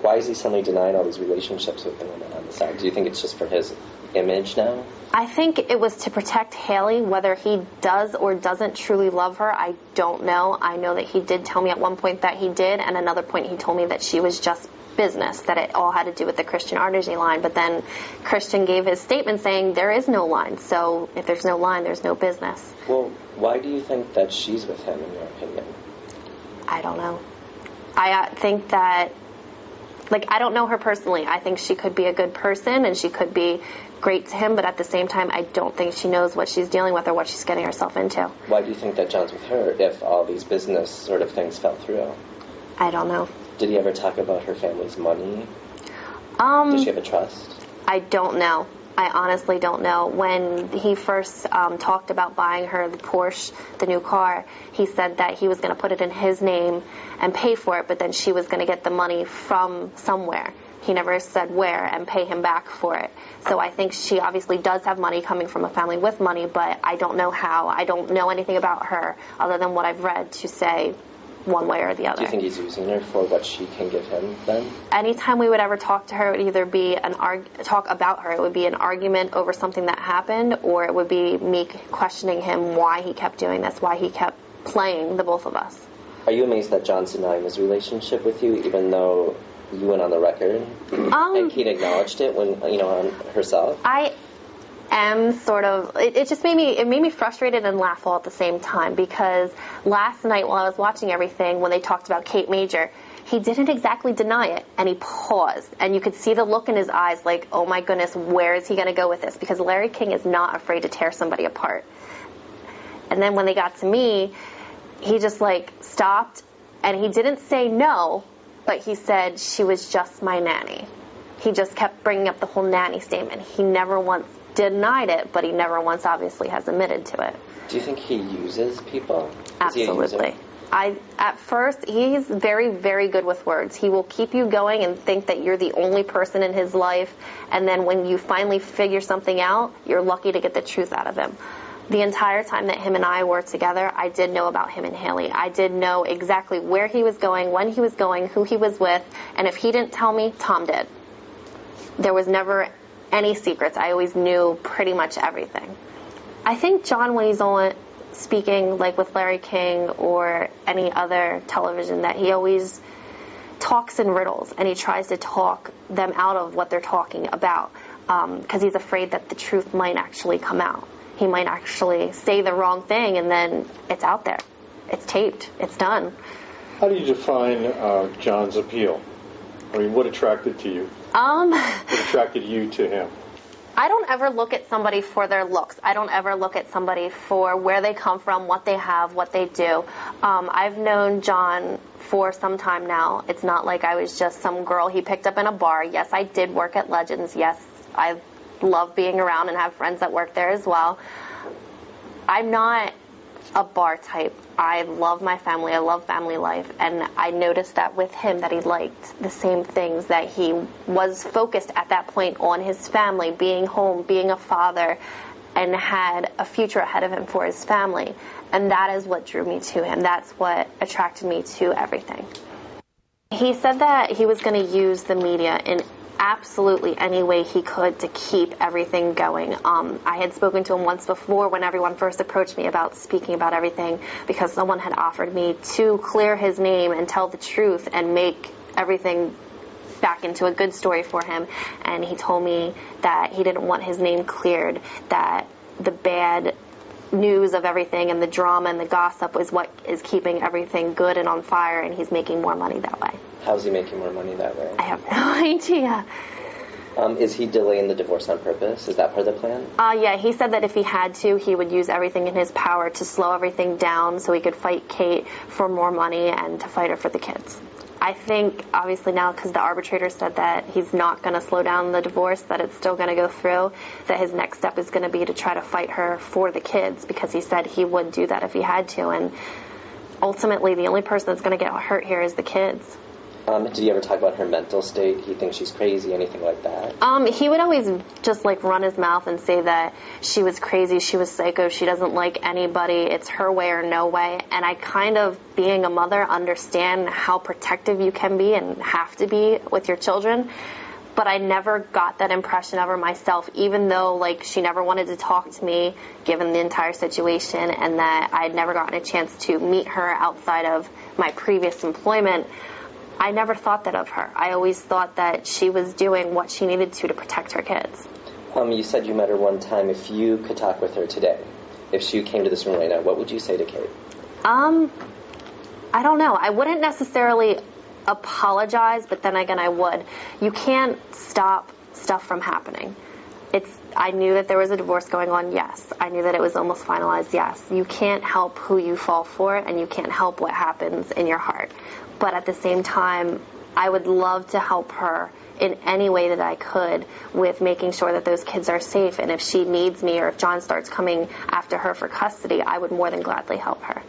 why is he suddenly denying all these relationships with the women on the side? Do you think it's just for his image now? I think it was to protect Haley. Whether he does or doesn't truly love her, I don't know. I know that he did tell me at one point that he did, and another point he told me that she was just business, that it all had to do with the Christian Artesy line. But then Christian gave his statement saying there is no line. So if there's no line, there's no business. Well, why do you think that she's with him, in your opinion? I don't know. I think that, I don't know her personally. I think she could be a good person and she could be great to him, but at the same time, I don't think she knows what she's dealing with or what she's getting herself into. Why do you think that John's with her if all these business sort of things fell through? I don't know. Did he ever talk about her family's money? Does she have a trust? I don't know. I honestly don't know. When he first talked about buying her the Porsche, the new car, he said that he was going to put it in his name and pay for it, but then she was going to get the money from somewhere. He never said where and pay him back for it. So I think she obviously does have money coming from a family with money, but I don't know how. I don't know anything about her other than what I've read to say one way or the other. Do you think he's using her for what she can give him then? Anytime we would ever talk to her, it would either be talk about her. It would be an argument over something that happened, or it would be me questioning him why he kept doing this, why he kept playing the both of us. Are you amazed that John's denying his relationship with you, even though you went on the record and Kate acknowledged it when on herself? I am sort of. It just made me frustrated and laugh all at the same time, because last night while I was watching everything, when they talked about Kate Major, he didn't exactly deny it, and he paused, and you could see the look in his eyes, like, oh my goodness, where is he going to go with this? Because Larry King is not afraid to tear somebody apart. And then when they got to me, he just stopped, and he didn't say no, but he said she was just my nanny. He just kept bringing up the whole nanny statement. He never once denied it, but he never once obviously has admitted to it. Do you think he uses people? Absolutely. At first, he's very, very good with words. He will keep you going and think that you're the only person in his life, and then when you finally figure something out, you're lucky to get the truth out of him. The entire time that him and I were together, I did know about him and Haley. I did know exactly where he was going, when he was going, who he was with, and if he didn't tell me, Tom did. There was never any secrets. I always knew pretty much everything. I think John, when he's on speaking, with Larry King or any other television, that he always talks in riddles, and he tries to talk them out of what they're talking about, because he's afraid that the truth might actually come out. He might actually say the wrong thing, and then it's out there. It's taped. It's done. How do you define John's appeal? I mean, what attracted to you? What attracted you to him? I don't ever look at somebody for their looks. I don't ever look at somebody for where they come from, what they have, what they do. I've known John for some time now. It's not like I was just some girl he picked up in a bar. Yes, I did work at Legends. Yes, I love being around and have friends that work there as well. I'm not a bar type. I love my family. I love family life. And I noticed that with him, that he liked the same things, that he was focused at that point on his family, being home, being a father, and had a future ahead of him for his family. And that is what drew me to him. That's what attracted me to everything. He said that he was going to use the media in absolutely any way he could to keep everything going. I had spoken to him once before when everyone first approached me about speaking about everything, because someone had offered me to clear his name and tell the truth and make everything back into a good story for him. And he told me that he didn't want his name cleared, that the bad news of everything and the drama and the gossip is what is keeping everything good and on fire, and he's making more money that way. How's he making more money that way? I have no idea. Is he delaying the divorce on purpose? Is that part of the plan? Yeah, he said that if he had to, he would use everything in his power to slow everything down so he could fight Kate for more money and to fight her for the kids. I think, obviously now, because the arbitrator said that he's not going to slow down the divorce, that it's still going to go through, that his next step is going to be to try to fight her for the kids, because he said he would do that if he had to. And ultimately, the only person that's going to get hurt here is the kids. Did you ever talk about her mental state? He thinks she's crazy, anything like that? He would always just like run his mouth and say that she was crazy, she was psycho, she doesn't like anybody, it's her way or no way. And I kind of, being a mother, understand how protective you can be and have to be with your children. But I never got that impression of her myself, even though like she never wanted to talk to me given the entire situation, and that I had never gotten a chance to meet her outside of my previous employment. I never thought that of her. I always thought that she was doing what she needed to protect her kids. You said you met her one time. If you could talk with her today, if she came to this room right now, what would you say to Kate? I don't know. I wouldn't necessarily apologize, but then again, I would. You can't stop stuff from happening. I knew that there was a divorce going on, yes. I knew that it was almost finalized, yes. You can't help who you fall for, and you can't help what happens in your heart. But at the same time, I would love to help her in any way that I could with making sure that those kids are safe. And if she needs me, or if John starts coming after her for custody, I would more than gladly help her.